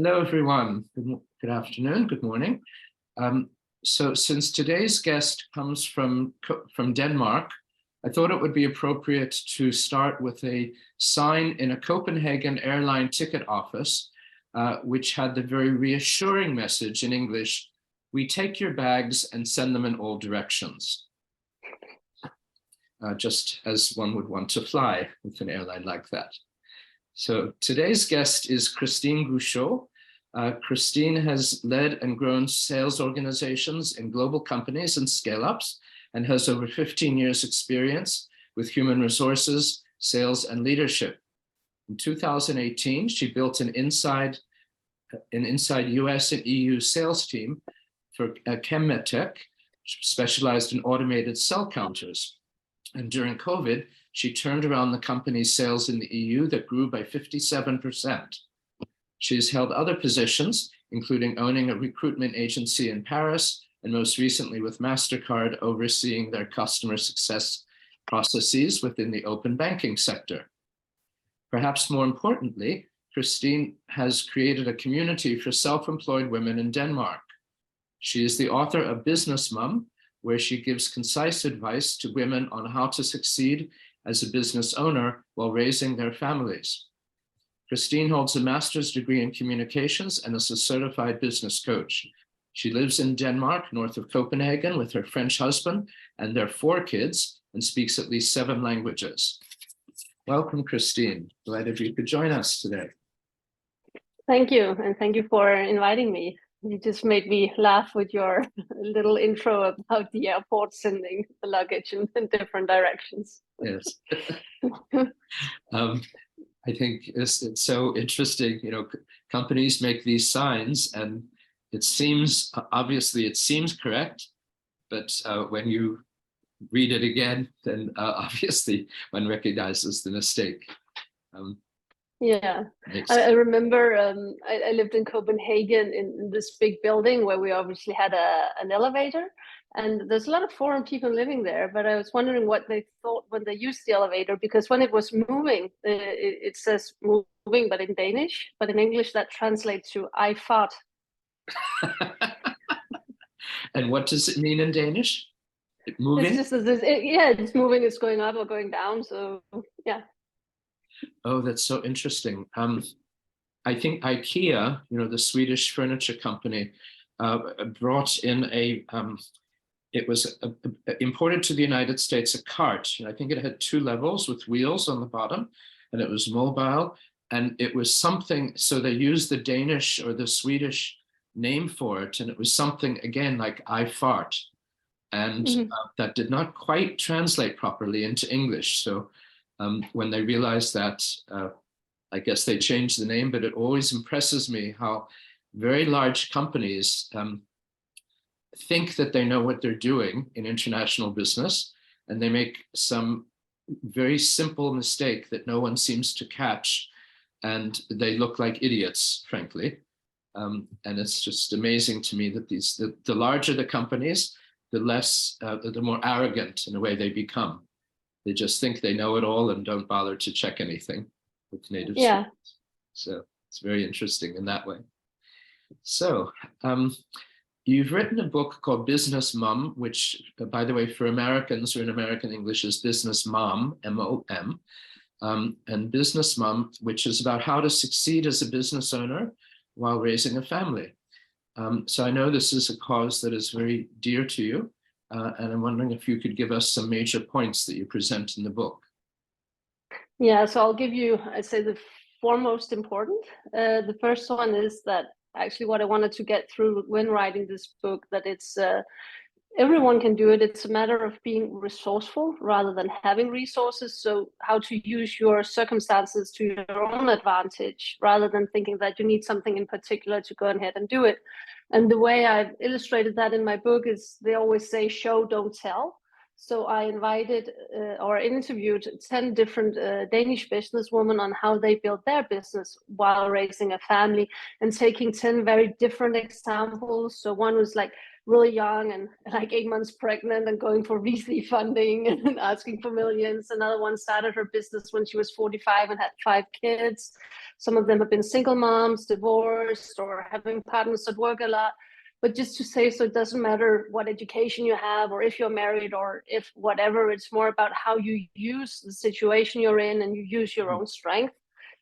Hello, everyone. Good afternoon, good morning. So since today's guest comes from Denmark, I thought it would be appropriate to start with a sign in a Copenhagen airline ticket office, which had the very reassuring message in English, "We take your bags and send them in all directions." Just as one would want to fly with an airline like that. So today's guest is Christine Gouchault. Christine has led and grown sales organizations in global companies and scale-ups and has over 15 years experience with human resources, sales, and leadership. In 2018, she built an inside US and EU sales team for Chemtech, specialized in automated cell counters. And during COVID, she turned around the company's sales in the EU that grew by 57%. She's held other positions, including owning a recruitment agency in Paris, and most recently with MasterCard, overseeing their customer success processes within the open banking sector. Perhaps more importantly, Christine has created a community for self-employed women in Denmark. She is the author of Business Mom, where she gives concise advice to women on how to succeed as a business owner while raising their families. Christine holds a master's degree in communications and is a certified business coach. She lives in Denmark, north of Copenhagen, with her French husband and their 4 kids, and speaks at least 7 languages. Welcome, Christine. Glad if you could join us today. Thank you, and thank you for inviting me. You just made me laugh with your little intro about the airport sending the luggage in different directions. Yes. I think it's so interesting, you know, companies make these signs and it seems, obviously it seems correct, but when you read it again, then obviously one recognizes the mistake. Yeah, I remember I lived in Copenhagen in this big building where we obviously had an elevator, and there's a lot of foreign people living there, but I was wondering what they thought when they used the elevator, because when it was moving, it says moving, but in Danish, but in English that translates to I fart. And what does it mean in Danish? Moving? It's just, it's moving, it's going up or going down, so yeah. Oh, that's so interesting. I think IKEA, you know, the Swedish furniture company, brought in it was imported to the United States, a cart. I think it had 2 levels with wheels on the bottom, and it was mobile. And it was something, so they used the Danish or the Swedish name for it, and it was something, again, like I fart. And that did not quite translate properly into English. So when they realized that, I guess they changed the name, but it always impresses me how very large companies think that they know what they're doing in international business, and they make some very simple mistake that no one seems to catch, and they look like idiots, frankly. And it's just amazing to me that the larger the companies, the more arrogant in a way they become. They just think they know it all and don't bother to check anything with native speakers. So it's very interesting in that way. So you've written a book called Business Mom, which, by the way, for Americans or in American English is Business Mom, M-O-M, and Business Mom, which is about how to succeed as a business owner while raising a family. So I know this is a cause that is very dear to you. And I'm wondering if you could give us some major points that you present in the book. Yeah, so I'll give you, I'd say, the 4 most important. The first one is that actually what I wanted to get through when writing this book, that it's everyone can do it. It's a matter of being resourceful rather than having resources. So how to use your circumstances to your own advantage rather than thinking that you need something in particular to go ahead and do it. And the way I've illustrated that in my book is they always say, show, don't tell. So I invited or interviewed 10 different Danish businesswomen on how they built their business while raising a family, and taking 10 very different examples. So one was like really young and like 8 months pregnant and going for VC funding and asking for millions. Another one started her business when she was 45 and had 5 kids. Some of them have been single moms, divorced, or having partners that work a lot. But just to say, so it doesn't matter what education you have or if you're married or if whatever, it's more about how you use the situation you're in and you use your own strength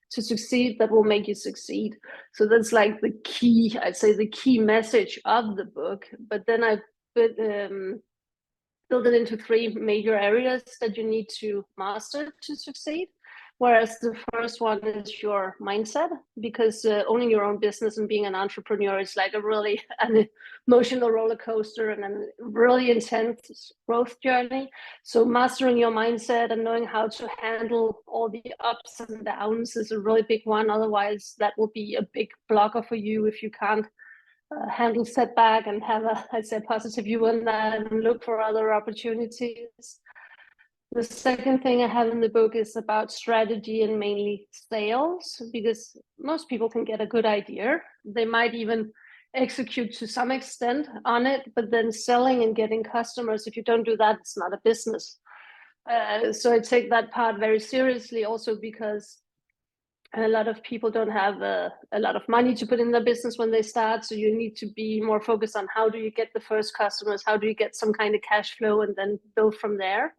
to succeed that will make you succeed. So that's like the key, I'd say the key message of the book. But then I built it into 3 major areas that you need to master to succeed. Whereas the first one is your mindset, because owning your own business and being an entrepreneur is like a really an emotional roller coaster and a really intense growth journey. So mastering your mindset and knowing how to handle all the ups and downs is a really big one. Otherwise, that will be a big blocker for you if you can't handle setback and have a, I'd say, positive view on that and look for other opportunities. The second thing I have in the book is about strategy and mainly sales, because most people can get a good idea. They might even execute to some extent on it, but then selling and getting customers, if you don't do that, it's not a business. So I take that part very seriously also because a lot of people don't have a lot of money to put in their business when they start. So you need to be more focused on how do you get the first customers, how do you get some kind of cash flow, and then build from there.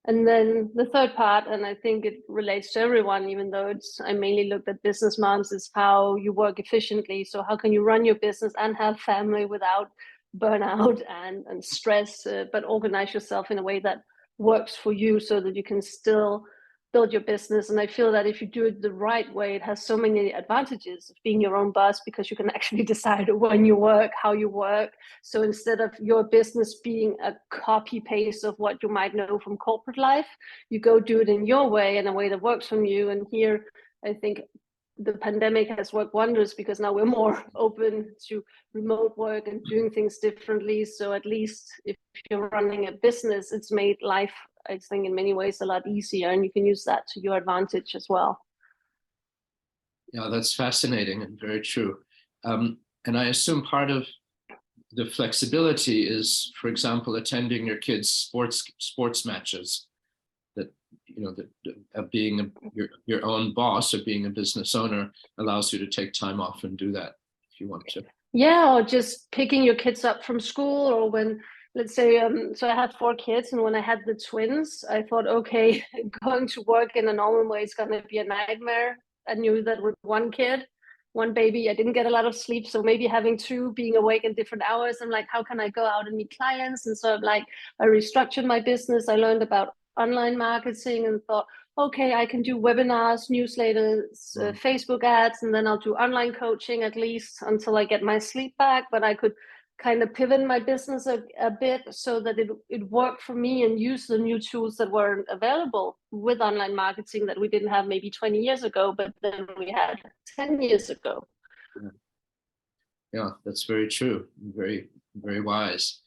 And then the third part, and I think it relates to everyone, even though I mainly looked at business moms, is how you work efficiently. So how can you run your business and have family without burnout and stress, but organize yourself in a way that works for you so that you can still build your business. And I feel that if you do it the right way, it has so many advantages of being your own boss, because you can actually decide when you work, how you work. So instead of your business being a copy paste of what you might know from corporate life, you go do it in your way, in a way that works for you. And here, I think the pandemic has worked wonders, because now we're more open to remote work and doing things differently. So at least if you're running a business, it's made life, I think, in many ways a lot easier, and you can use that to your advantage as well. Yeah, that's fascinating and very true. And I assume part of the flexibility is, for example, attending your kids' sports matches. That, you know, that being your own boss or being a business owner allows you to take time off and do that if you want to. Yeah, or just picking your kids up from school, or when, let's say, so I had 4 kids, and when I had the twins, I thought, okay, going to work in a normal way is going to be a nightmare. I knew that with 1 kid, 1 baby, I didn't get a lot of sleep. So maybe having 2, being awake in different hours, I'm like, how can I go out and meet clients? And so I'm like, I restructured my business. I learned about online marketing and thought, okay, I can do webinars, newsletters, Facebook ads, and then I'll do online coaching at least until I get my sleep back. But I could kind of pivot my business a bit so that it worked for me, and use the new tools that were available with online marketing that we didn't have maybe 20 years ago, but then we had 10 years ago. Yeah, that's very true. Very, very wise.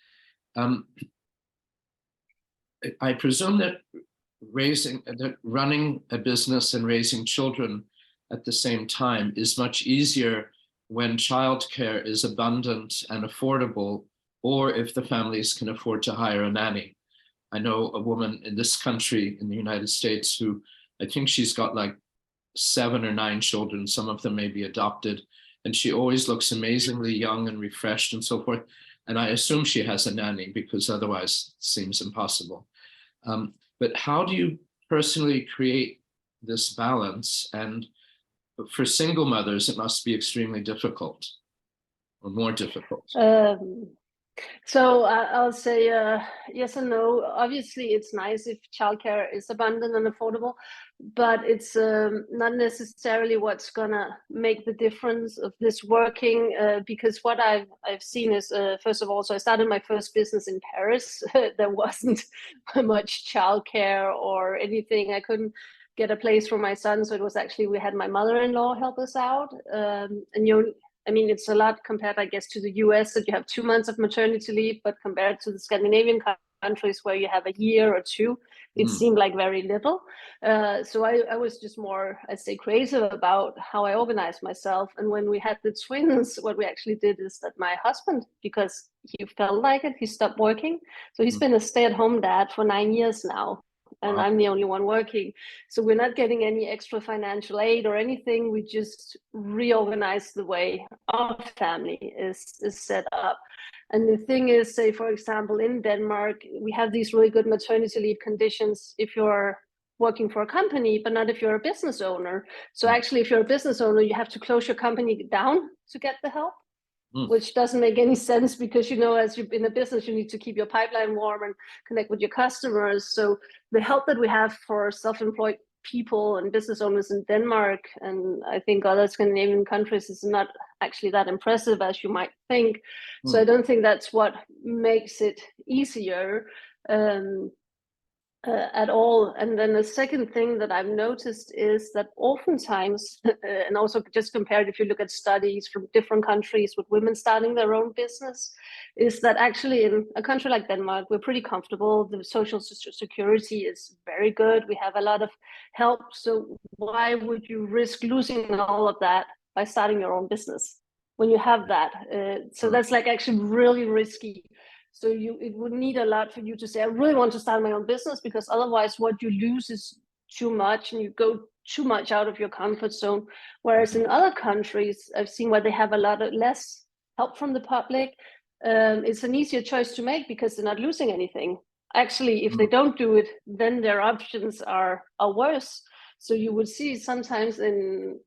I presume that running a business and raising children at the same time is much easier when childcare is abundant and affordable, or if the families can afford to hire a nanny. I know a woman in this country, in the United States, who I think she's got like 7 or 9 children, some of them may be adopted, and she always looks amazingly young and refreshed and so forth. And I assume she has a nanny, because otherwise it seems impossible. But how do you personally create this balance? And for single mothers, it must be extremely difficult, or more difficult. So I'll say yes and no. Obviously, it's nice if childcare is abundant and affordable, but it's not necessarily what's gonna make the difference of this working. Because what I've seen is, first of all, so I started my first business in Paris. There wasn't much childcare or anything. I couldn't get a place for my son, so it was actually, we had my mother-in-law help us out, and I mean, it's a lot compared, I guess, to the US, that you have 2 months of maternity leave, but compared to the Scandinavian countries where you have a year or 2, it seemed like very little. So I was just more, I'd say, creative about how I organized myself. And when we had the twins, what we actually did is that my husband, because he felt like it, he stopped working. So he's been a stay-at-home dad for 9 years now. And Wow. I'm the only one working. So we're not getting any extra financial aid or anything. We just reorganize the way our family is set up. And the thing is, say, for example, in Denmark, we have these really good maternity leave conditions if you're working for a company, but not if you're a business owner. So actually, if you're a business owner, you have to close your company down to get the help, which doesn't make any sense because, you know, as you're in a business, you need to keep your pipeline warm and connect with your customers. So the help that we have for self-employed people and business owners in Denmark, and I think other Scandinavian countries, is not actually that impressive as you might think. So I don't think that's what makes it easier at all. And then the second thing that I've noticed is that oftentimes, and also just compared if you look at studies from different countries with women starting their own business, is that actually in a country like Denmark, we're pretty comfortable. The social security is very good. We have a lot of help. So why would you risk losing all of that by starting your own business when you have that? So that's like actually really risky. So it would need a lot for you to say, I really want to start my own business, because otherwise what you lose is too much and you go too much out of your comfort zone. Whereas in other countries, I've seen where they have a lot of less help from the public. It's an easier choice to make because they're not losing anything. Actually, if they don't do it, then their options are worse. So you would see sometimes in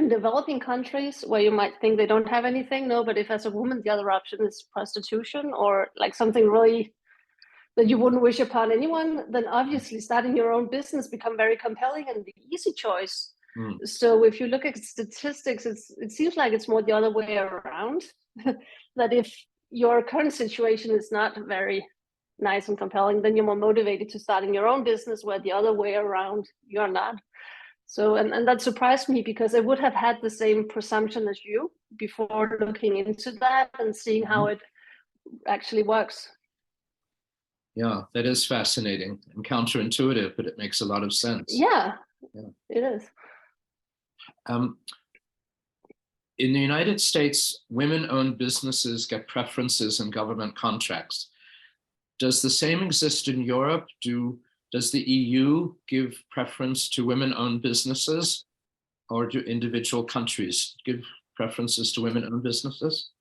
developing countries where you might think they don't have anything, no, but if as a woman the other option is prostitution or like something really that you wouldn't wish upon anyone, then obviously starting your own business become very compelling and the easy choice. So if you look at statistics, it seems like it's more the other way around. That if your current situation is not very nice and compelling, then you're more motivated to starting your own business, where the other way around you're not. So, and that surprised me because I would have had the same presumption as you before looking into that and seeing how it actually works. Yeah, that is fascinating and counterintuitive, but it makes a lot of sense. Yeah. It is. In the United States, women-owned businesses get preferences in government contracts. Does the same exist in Europe? Does the EU give preference to women-owned businesses, or do individual countries give preferences to women-owned businesses?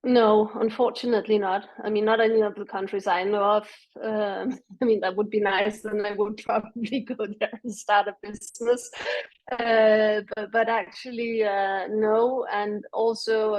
No, unfortunately not. I mean, not any of the countries I know of. I mean, that would be nice, then I would probably go there and start a business. But actually, no. And also,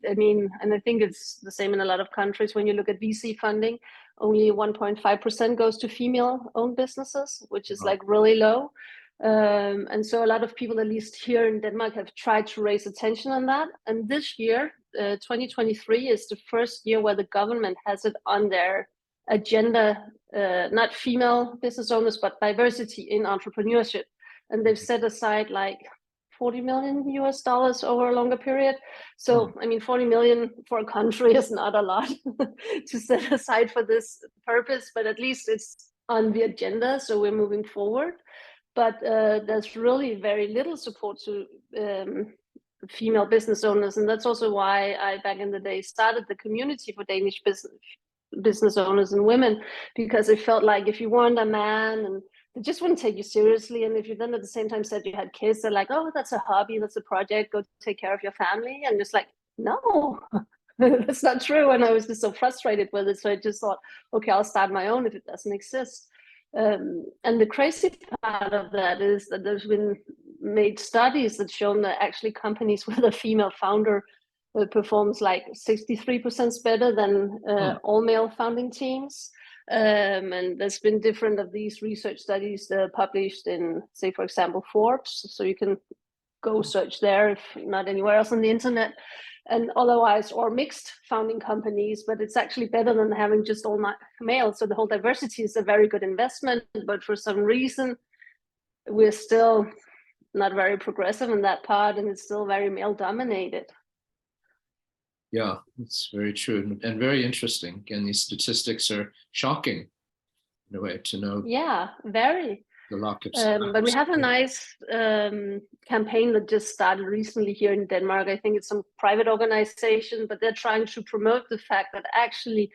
I mean, and I think it's the same in a lot of countries. When you look at VC funding, only 1.5% goes to female-owned businesses, which is like really low. And so a lot of people, at least here in Denmark, have tried to raise attention on that. And this year, 2023 is the first year where the government has it on their agenda, not female business owners, but diversity in entrepreneurship. And they've set aside like $40 million over a longer period. So, I mean, 40 million for a country is not a lot to set aside for this purpose, but at least it's on the agenda. So we're moving forward. But there's really very little support to female business owners. And that's also why I, back in the day, started the community for Danish business owners and women, because it felt like if you weren't a man, and they just wouldn't take you seriously. And if you then at the same time said you had kids, they're like, oh, that's a hobby, that's a project, go take care of your family. And just like, no, that's not true. And I was just so frustrated with it. So I just thought, okay, I'll start my own if it doesn't exist. And the crazy part of that is that there's been made studies that show that actually companies with a female founder performs like 63% better than all male founding teams. And there's been different of these research studies published in, say, for example, Forbes. So you can go search there if not anywhere else on the internet. And otherwise, or mixed founding companies, but it's actually better than having just all male. So the whole diversity is a very good investment, but for some reason, we're still not very progressive in that part, and it's still very male dominated. Yeah, it's very true and very interesting. Again, these statistics are shocking. in a way to know Yeah, very. the lack of But we have a nice campaign that just started recently here in Denmark. I think it's some private organization, but they're trying to promote the fact that actually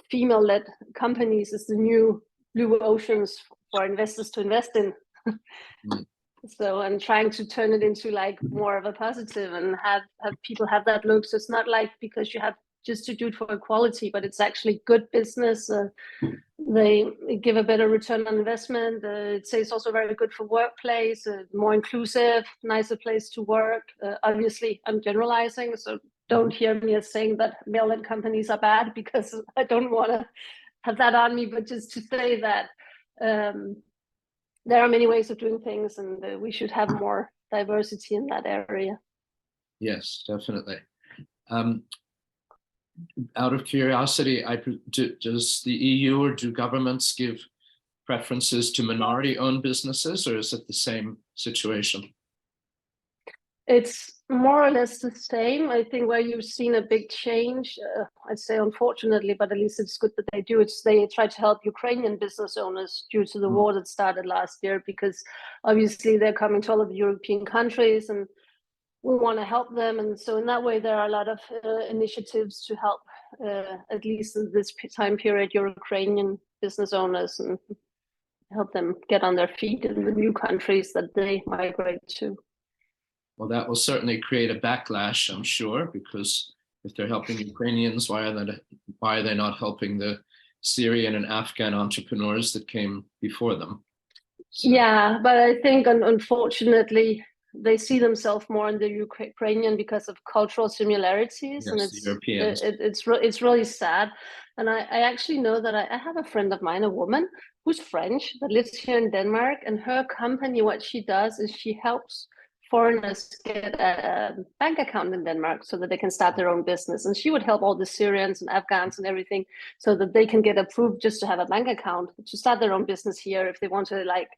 female-led companies is the new blue oceans for investors to invest in. Mm. So, and trying to turn it into like more of a positive and have people have that look. So it's not like because you have just to do it for equality, but it's actually good business. They give a better return on investment. It says also very good for workplace, more inclusive, nicer place to work. Obviously, I'm generalizing, so don't hear me as saying that male-led companies are bad, because I don't want to have that on me, but just to say that there are many ways of doing things, and we should have more diversity in that area. Yes, definitely. Out of curiosity, does the EU or do governments give preferences to minority-owned businesses, or is it the same situation? It's more or less the same. I think where you've seen a big change, I'd say unfortunately, but at least it's good that they do it. They try to help Ukrainian business owners due to the war that started last year, because obviously they're coming to all of the European countries and we want to help them. And so in that way, there are a lot of initiatives to help, at least in this time period, Ukrainian business owners, and help them get on their feet in the new countries that they migrate to. Well, that will certainly create a backlash, I'm sure, because if they're helping Ukrainians, why are they not helping the Syrian and Afghan entrepreneurs that came before them? So. Yeah, but I think unfortunately they see themselves more in the Ukrainian because of cultural similarities, yes, and it's really sad. And I actually know that I have a friend of mine, a woman who's French that lives here in Denmark, and her company, what she does is she helps foreigners get a bank account in Denmark so that they can start their own business. And she would help all the Syrians and Afghans and everything so that they can get approved just to have a bank account to start their own business here if they want to like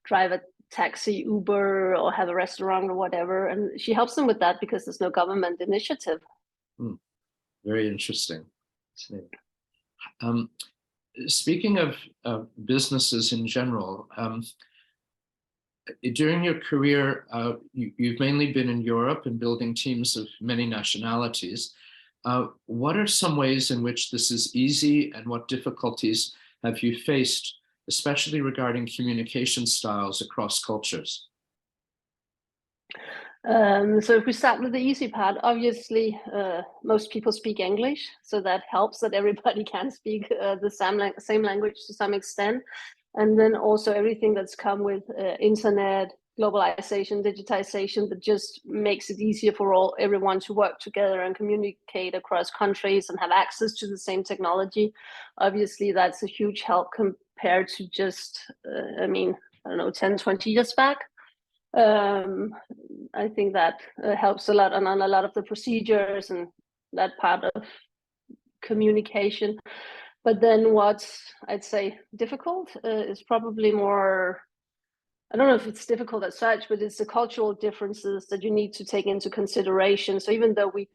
drive a taxi, Uber, or have a restaurant or whatever. And she helps them with that because there's no government initiative. Very interesting. Speaking of businesses in general, during your career, you've mainly been in Europe and building teams of many nationalities. What are some ways in which this is easy, and what difficulties have you faced, especially regarding communication styles across cultures? So if we start with the easy part, obviously most people speak English, so that helps that everybody can speak the same language to some extent. And then also everything that's come with internet, globalization, digitization, that just makes it easier for everyone to work together and communicate across countries and have access to the same technology. Obviously, that's a huge help compared to just, I don't know, 10, 20 years back. I think that helps a lot on a lot of the procedures and that part of communication. But then what's, I'd say, difficult is probably more, I don't know if it's difficult as such, but it's the cultural differences that you need to take into consideration. So even though we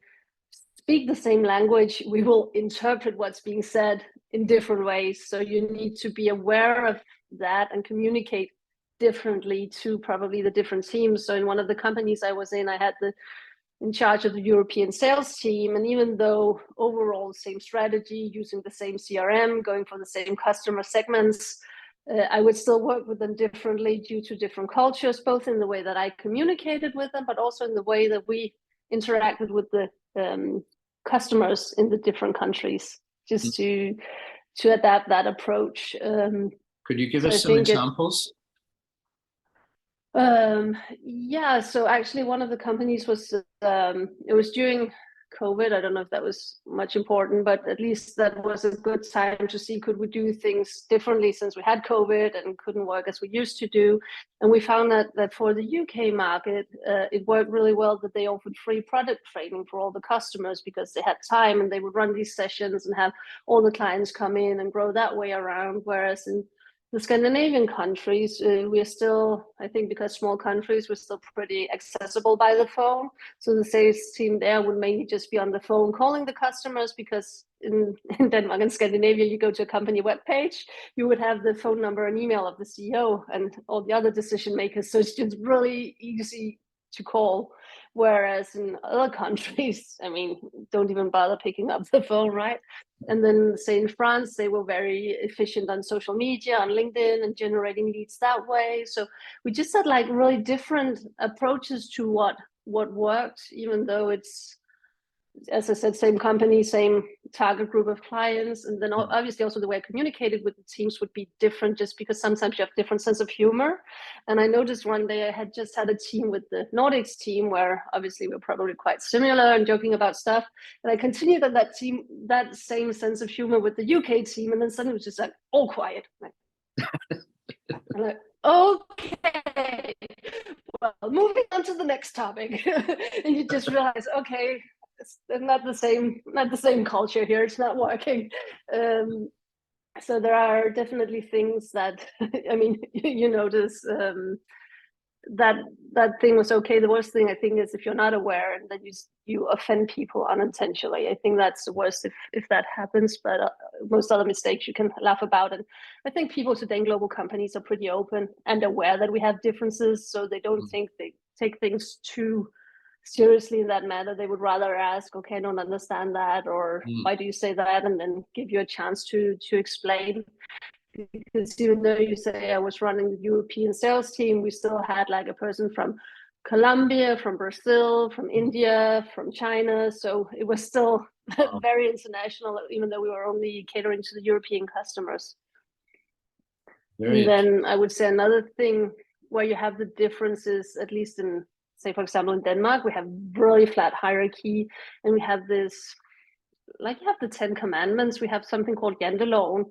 speak the same language, we will interpret what's being said in different ways. So you need to be aware of that and communicate differently to probably the different teams. So in one of the companies I was in, I had in charge of the European sales team. And even though overall same strategy, using the same CRM, going for the same customer segments, I would still work with them differently due to different cultures, both in the way that I communicated with them, but also in the way that we interacted with the customers in the different countries, just to adapt that approach. Could you give us some examples? Yeah, so actually one of the companies was, it was during COVID. I don't know if that was much important, but at least that was a good time to see, could we do things differently since we had COVID and couldn't work as we used to do. And we found that for the UK market, it worked really well that they offered free product training for all the customers because they had time and they would run these sessions and have all the clients come in and grow that way around. Whereas in the Scandinavian countries, we're still, I think, because small countries, we're still pretty accessible by the phone. So the sales team there would mainly just be on the phone calling the customers, because in Denmark and Scandinavia, you go to a company webpage, you would have the phone number and email of the CEO and all the other decision makers. So it's just really easy to call. Whereas in other countries, I mean, don't even bother picking up the phone, right? And then, say in France, they were very efficient on social media, on LinkedIn, and generating leads that way. So we just had like really different approaches to what worked, even though it's, as I said, same company, same target group of clients. And then obviously also the way I communicated with the teams would be different, just because sometimes you have different sense of humor. And I noticed one day I had just had a team with the Nordics team, where obviously we're probably quite similar and joking about stuff. And I continued on that team, that same sense of humor with the UK team. And then suddenly it was just like all quiet. I'm like, okay, well, moving on to the next topic. And you just realize, okay, it's not the same culture here. It's not working. So there are definitely things that, I mean, you notice that thing was okay. The worst thing I think is if you're not aware and then you offend people unintentionally. I think that's the worst if that happens. But most other mistakes you can laugh about. And I think people today in global companies are pretty open and aware that we have differences, so they don't think they take things too seriously in that matter. They would rather ask, okay, I don't understand that, or why do you say that, and then give you a chance to explain. Because even though you say I was running the European sales team, we still had like a person from Colombia, from Brazil, from India, from China. So it was still very international, even though we were only catering to the European customers. And then I would say another thing where you have the differences, at least in, say, for example, in Denmark, we have really flat hierarchy, and we have this, like you have the 10 commandments, we have something called janteloven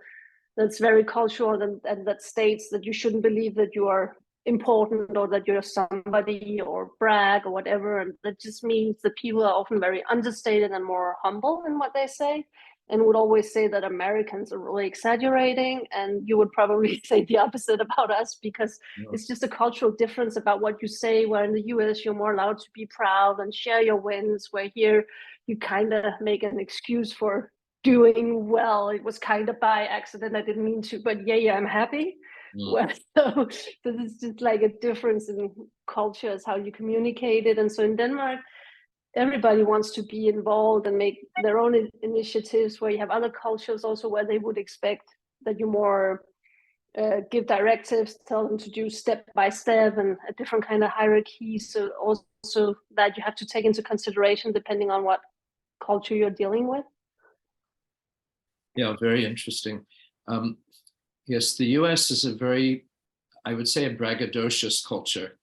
that's very cultural, and that states that you shouldn't believe that you are important or that you're somebody or brag or whatever. And that just means that people are often very understated and more humble in what they say, and would always say that Americans are really exaggerating. And you would probably say the opposite about us, because it's just a cultural difference about what you say, where in the US, you're more allowed to be proud and share your wins, where here you kind of make an excuse for doing well. It was kind of by accident. I didn't mean to, but yeah, I'm happy. Well, so this is just like a difference in cultures, how you communicate it. And so in Denmark, everybody wants to be involved and make their own initiatives, where you have other cultures also where they would expect that you more give directives, tell them to do step by step, and a different kind of hierarchy. So also that you have to take into consideration depending on what culture you're dealing with. Yeah, very interesting. Yes, the US is a very, I would say, a braggadocious culture.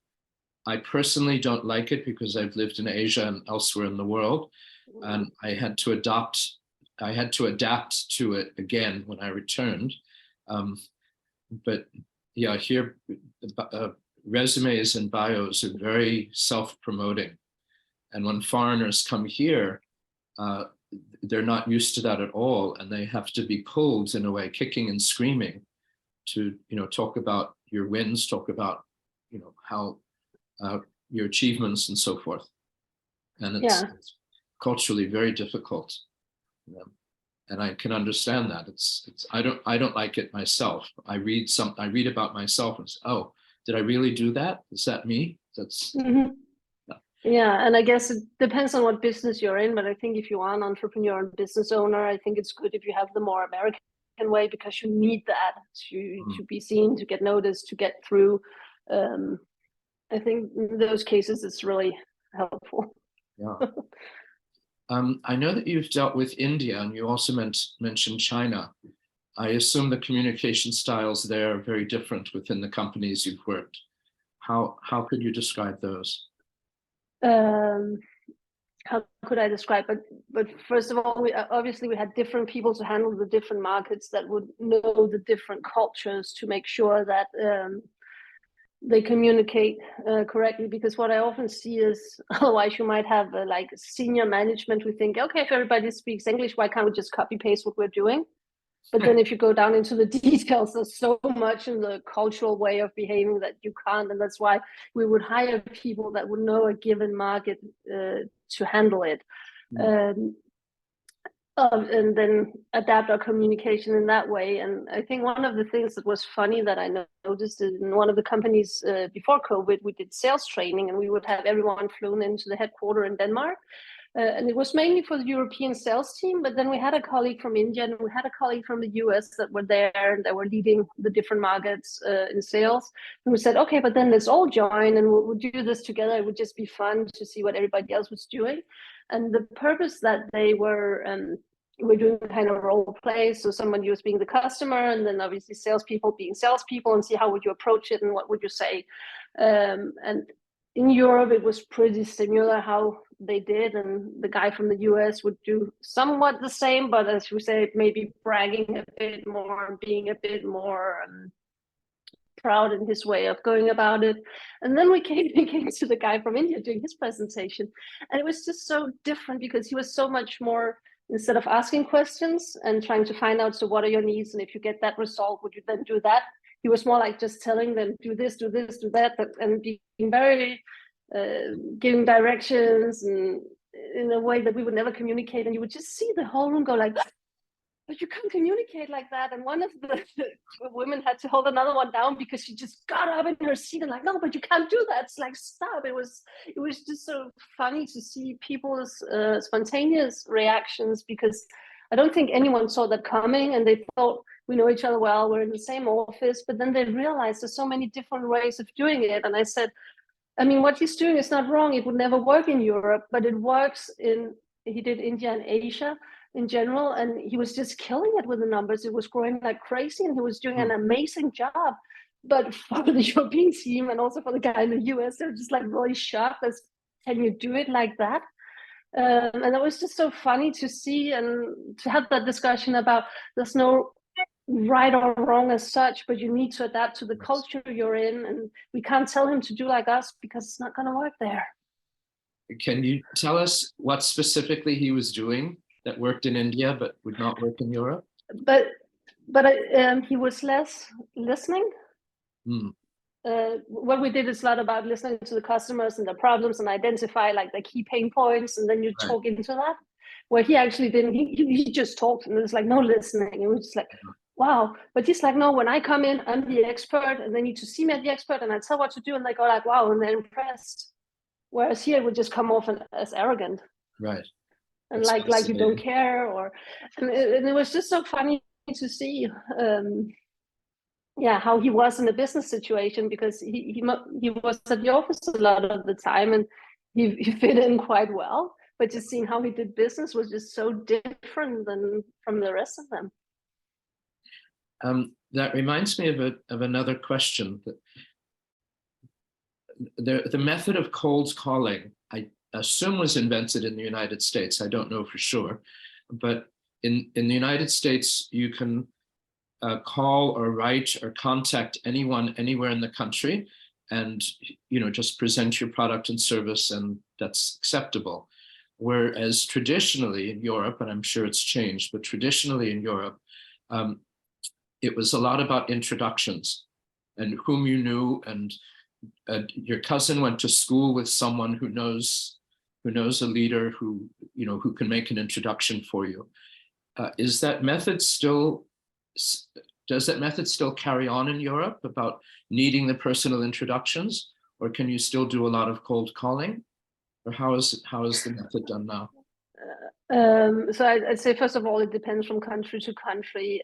I personally don't like it because I've lived in Asia and elsewhere in the world, and I had to adapt to it again when I returned. But yeah, here resumes and bios are very self-promoting, and when foreigners come here, they're not used to that at all, and they have to be pulled in a way, kicking and screaming, to talk about your wins, talk about how your achievements and so forth. And it's culturally very difficult. And I can understand that. I don't like it myself. I read about myself and say, oh, did I really do that? Is that me? That's Yeah, and I guess it depends on what business you're in, but I think if you are an entrepreneur and business owner, I think it's good if you have the more American way, because you need that to be seen, to get noticed, to get through. I think in those cases it's really helpful. Yeah. I know that you've dealt with India, and you also mentioned China. I assume the communication styles there are very different within the companies you've worked. How could you describe those? How could I describe it? But first of all, we had different people to handle the different markets that would know the different cultures to make sure that they communicate correctly. Because what I often see is, otherwise you might have like senior management who think, okay, if everybody speaks English, why can't we just copy paste what we're doing? But then if you go down into the details, there's so much in the cultural way of behaving that you can't. And that's why we would hire people that would know a given market to handle it. And then adapt our communication in that way. And I think one of the things that was funny that I noticed in one of the companies before COVID, we did sales training, and we would have everyone flown into the headquarters in Denmark. And it was mainly for the European sales team, but then we had a colleague from India and we had a colleague from the US that were there and that were leading the different markets in sales. And we said, okay, but then let's all join and we'll do this together. It would just be fun to see what everybody else was doing. And the purpose that they were doing kind of role play. So someone was being the customer, and then obviously salespeople being salespeople, and see how would you approach it and what would you say. And in Europe, it was pretty similar how they did, and the guy from the US would do somewhat the same, but as you say, maybe bragging a bit more and being a bit more proud in his way of going about it. And then we came to the guy from India doing his presentation, and it was just so different because he was so much more, instead of asking questions and trying to find out, so what are your needs, and if you get that result, would you then do that? He was more like just telling them, do this, do this, do that, and being very giving directions and in a way that we would never communicate. And you would just see the whole room go like, but you can't communicate like that. And one of the women had to hold another one down because she just got up in her seat and like, no, but you can't do that. It's like, stop. It was just so funny to see people's spontaneous reactions, because I don't think anyone saw that coming, and they thought, we know each other well, we're in the same office, but then they realized there's so many different ways of doing it. And I said, I mean, what he's doing is not wrong. It would never work in Europe, but it works he did India and Asia in general, and he was just killing it with the numbers. It was growing like crazy, and he was doing an amazing job. But for the European team and also for the guy in the US, they're just like really shocked as, can you do it like that? And it was just so funny to see and to have that discussion about there's no right or wrong as such, but you need to adapt to the culture you're in, and we can't tell him to do like us because it's not going to work there. Can you tell us what specifically he was doing that worked in India but would not work in Europe? But he was less listening. What we did is a lot about listening to the customers and their problems and identify like the key pain points, and then you talk into that. Where he actually didn't, he just talked, and there's like no listening. It was just like, wow. But he's like, no, when I come in, I'm the expert, and they need to see me as the expert, and I tell what to do, and they go like, wow, and they're impressed. Whereas here it would just come off as arrogant, right? And like you don't care, and it was just so funny to see, how he was in a business situation, because he was at the office a lot of the time, and he fit in quite well. But just seeing how he did business was just so different than from the rest of them. That reminds me of another question. The method of cold calling, I assume, was invented in the United States. I don't know for sure, but in the United States, you can call or write or contact anyone anywhere in the country, and just present your product and service, and that's acceptable. Whereas traditionally in Europe, and I'm sure it's changed, but traditionally in Europe, it was a lot about introductions and whom you knew, and your cousin went to school with someone who knows a leader who can make an introduction for you. Does that method still carry on in Europe about needing the personal introductions, or can you still do a lot of cold calling? Or how is the method done now? So I'd say, first of all, it depends from country to country.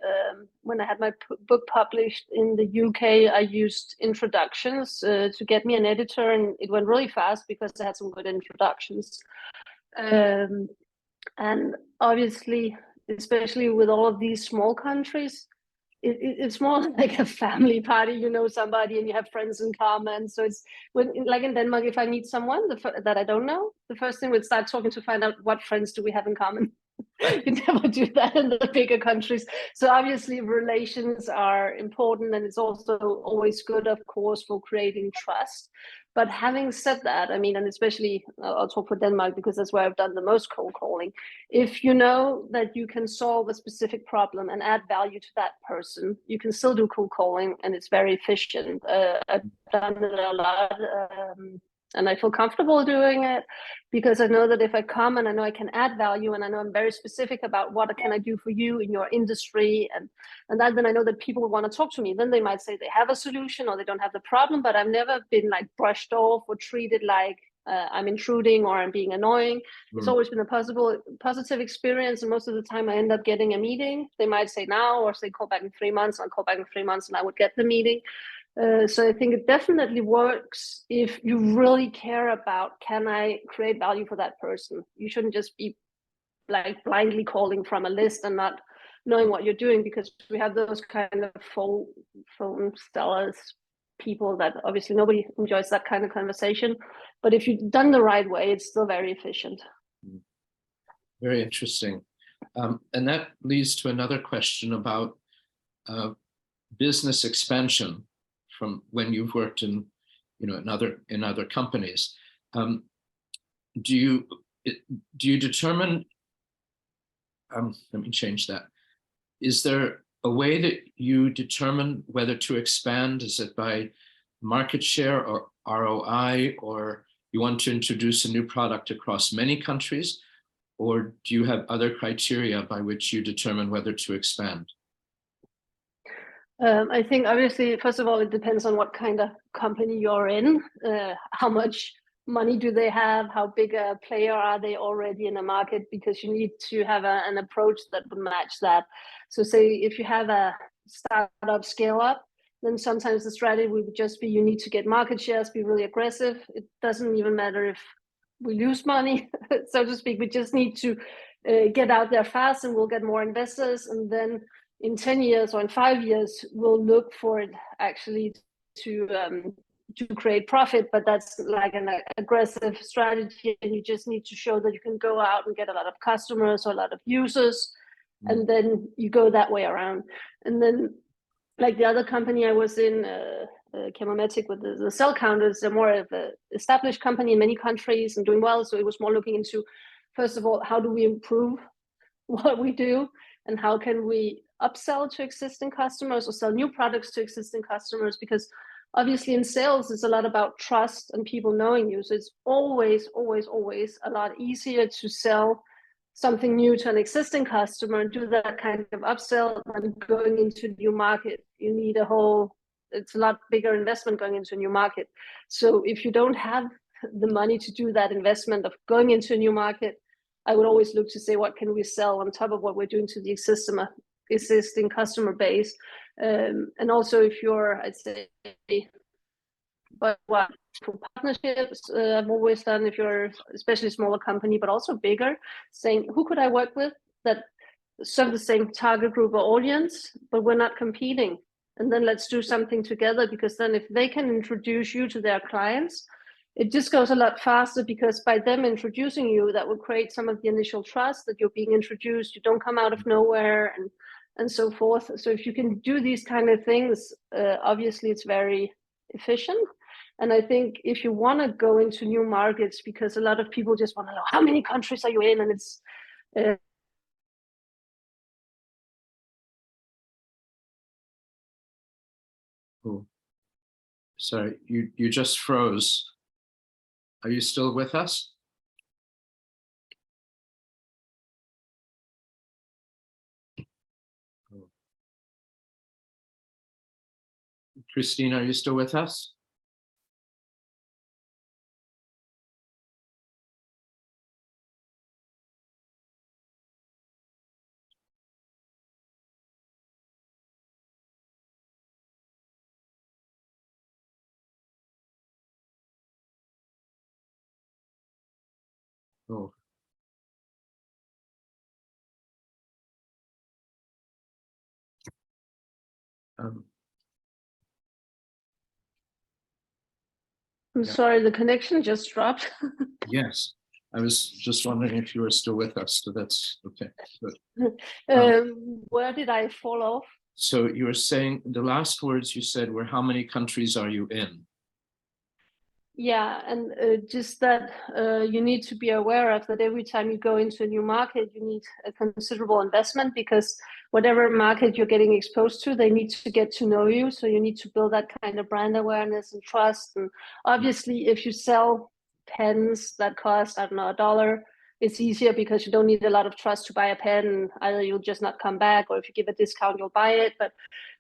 When I had my book published in the UK, I used introductions to get me an editor, and it went really fast because I had some good introductions. And obviously, especially with all of these small countries, it's more like a family party. You know somebody and you have friends in common. So it's like in Denmark, if I meet someone that I don't know, the first thing we'd start talking to find out what friends do we have in common. You never do that in the bigger countries. So obviously relations are important, and it's also always good, of course, for creating trust. But having said that, I mean, and especially I'll talk for Denmark because that's where I've done the most cold calling. If you know that you can solve a specific problem and add value to that person, you can still do cold calling, and it's very efficient. I've done it a lot, and I feel comfortable doing it because I know that if I come and I know I can add value, and I know I'm very specific about what can I do for you in your industry, and that, then I know that people will want to talk to me. Then they might say they have a solution or they don't have the problem, but I've never been like brushed off or treated like I'm intruding or I'm being annoying. It's always been a positive experience, and most of the time I end up getting a meeting. They might say now, or say call back in 3 months. I'll call back in 3 months, and I would get the meeting. So I think it definitely works if you really care about, can I create value for that person? You shouldn't just be like blindly calling from a list and not knowing what you're doing, because we have those kind of phone sellers, people that obviously nobody enjoys that kind of conversation. But if you've done the right way, it's still very efficient. Very interesting. And that leads to another question about business expansion from when you've worked in, in other companies. Do you determine? Let me change that. Is there a way that you determine whether to expand? Is it by market share or ROI, or you want to introduce a new product across many countries, or do you have other criteria by which you determine whether to expand? I think obviously, first of all, it depends on what kind of company you're in, how much money do they have, how big a player are they already in a market, because you need to have an approach that would match that. So say if you have a startup scale up, then sometimes the strategy would just be you need to get market shares, be really aggressive. It doesn't even matter if we lose money, so to speak. We just need to get out there fast, and we'll get more investors, and then in 10 years or in 5 years, we'll look for it actually to create profit. But that's like an aggressive strategy, and you just need to show that you can go out and get a lot of customers or a lot of users, and then you go that way around. And then like the other company I was in, Chemomatic, with the cell counters, they're more of an established company in many countries and doing well. So it was more looking into, first of all, how do we improve what we do, and how can we upsell to existing customers or sell new products to existing customers? Because obviously in sales, it's a lot about trust and people knowing you. So it's always, always, always a lot easier to sell something new to an existing customer and do that kind of upsell than going into a new market. You need it's a lot bigger investment going into a new market. So if you don't have the money to do that investment of going into a new market, I would always look to say, what can we sell on top of what we're doing to the existing customer base? And also if you're, I'd say, but what for partnerships, I've always done, if you're especially a smaller company, but also bigger, saying, who could I work with that serve the same target group or audience, but we're not competing? And then let's do something together, because then if they can introduce you to their clients, it just goes a lot faster, because by them introducing you, that will create some of the initial trust that you're being introduced, you don't come out of nowhere, and so forth. So if you can do these kind of things, obviously it's very efficient. And I think if you want to go into new markets, because a lot of people just want to know, how many countries are you in? And it's Oh, sorry, you just froze. Are you still with us? Christine, are you still with us? Oh. I'm Yeah. sorry, the connection just dropped. Yes, I was just wondering if you were still with us, so that's okay. Good. Where did I fall off? So you were saying, the last words you said were, how many countries are you in? Yeah, and just that you need to be aware of that every time you go into a new market, you need a considerable investment, because whatever market you're getting exposed to, they need to get to know you. So you need to build that kind of brand awareness and trust. And obviously, if you sell pens that cost, I don't know, $1, it's easier because you don't need a lot of trust to buy a pen. Either you'll just not come back, or if you give a discount, you'll buy it. But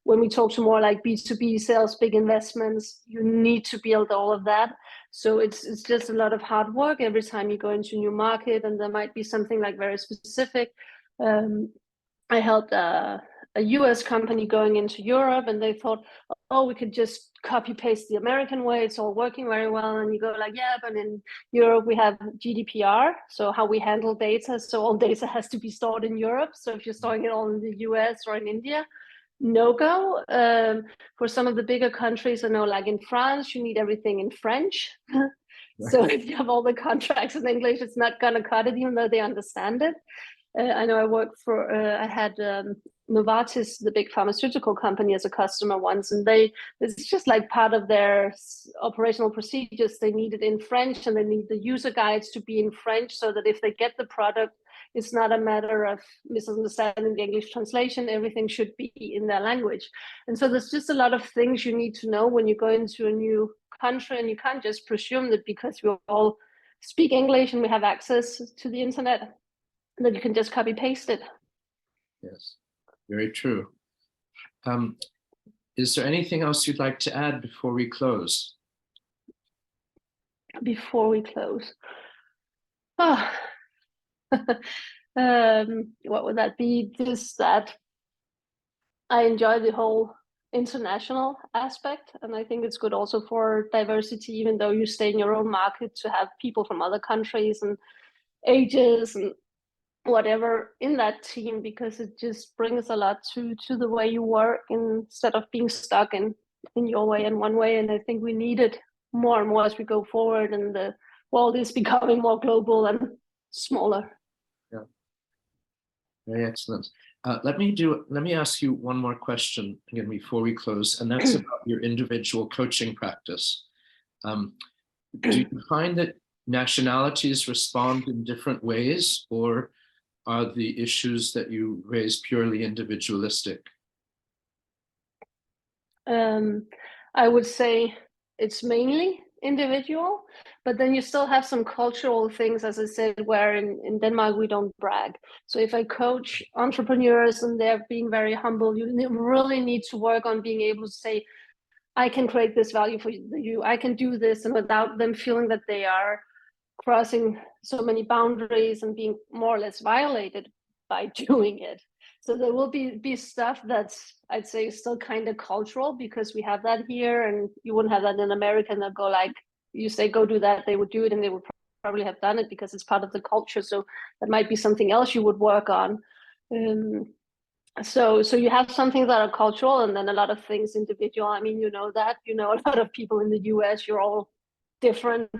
when we talk to more like B2B sales, big investments, you need to build all of that. So it's just a lot of hard work every time you go into a new market, and there might be something like very specific. I helped a US company going into Europe, and they thought, oh, we could just copy paste the American way. It's all working very well. And you go like, yeah, but in Europe we have GDPR, so how we handle data. So all data has to be stored in Europe. So if you're storing it all in the US or in India, no go. For some of the bigger countries, I know, like in France, you need everything in French. So if you have all the contracts in English, it's not gonna cut it, even though they understand it. I know I worked for, I had Novartis, the big pharmaceutical company, as a customer once, and it's just like part of their operational procedures. They need it in French, and they need the user guides to be in French, so that if they get the product, it's not a matter of misunderstanding the English translation. Everything should be in their language. And so there's just a lot of things you need to know when you go into a new country, and you can't just presume that because we all speak English and we have access to the internet, that you can just copy paste it. Yes, very true. Is there anything else you'd like to add before we close? Before we close. Oh. What would that be? Just that I enjoy the whole international aspect, and I think it's good also for diversity, even though you stay in your own market, to have people from other countries and ages and whatever in that team, because it just brings a lot to the way you work, instead of being stuck in your way and one way. And I think we need it more and more as we go forward, and the world is becoming more global and smaller. Yeah, very excellent. Let me ask you one more question again before we close, and that's about your individual coaching practice. Do you find that nationalities respond in different ways, or are the issues that you raise purely individualistic? I would say it's mainly individual, but then you still have some cultural things, as I said, where in Denmark we don't brag. So if I coach entrepreneurs and they're being very humble, you really need to work on being able to say, I can create this value for you, I can do this, and without them feeling that they are crossing so many boundaries and being more or less violated by doing it. So there will be stuff that's, I'd say, still kind of cultural, because we have that here, and you wouldn't have that in America. And they'll go like, you say, go do that, they would do it, and they would probably have done it because it's part of the culture. So that might be something else you would work on. So you have something that are cultural, and then a lot of things individual. I mean, you know that, you know, a lot of people in the US, you're all different.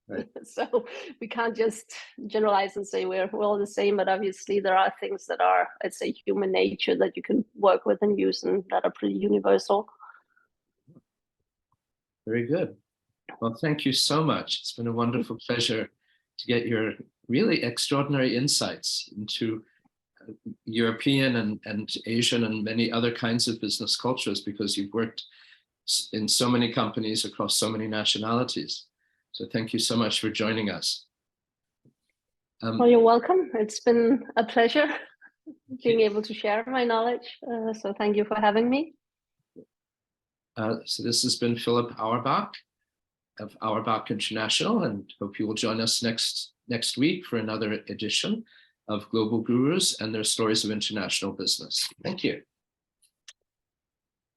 Right. So we can't just generalize and say we're all the same, but obviously there are things that are, I'd say, human nature that you can work with and use, and that are pretty universal. Very good. Well, thank you so much. It's been a wonderful pleasure to get your really extraordinary insights into European and Asian and many other kinds of business cultures, because you've worked in so many companies across so many nationalities. So thank you so much for joining us. Well, you're welcome. It's been a pleasure being able to share my knowledge. So thank you for having me. So this has been Philip Auerbach of Auerbach International, and hope you will join us next week for another edition of Global Gurus and their stories of international business. Thank you.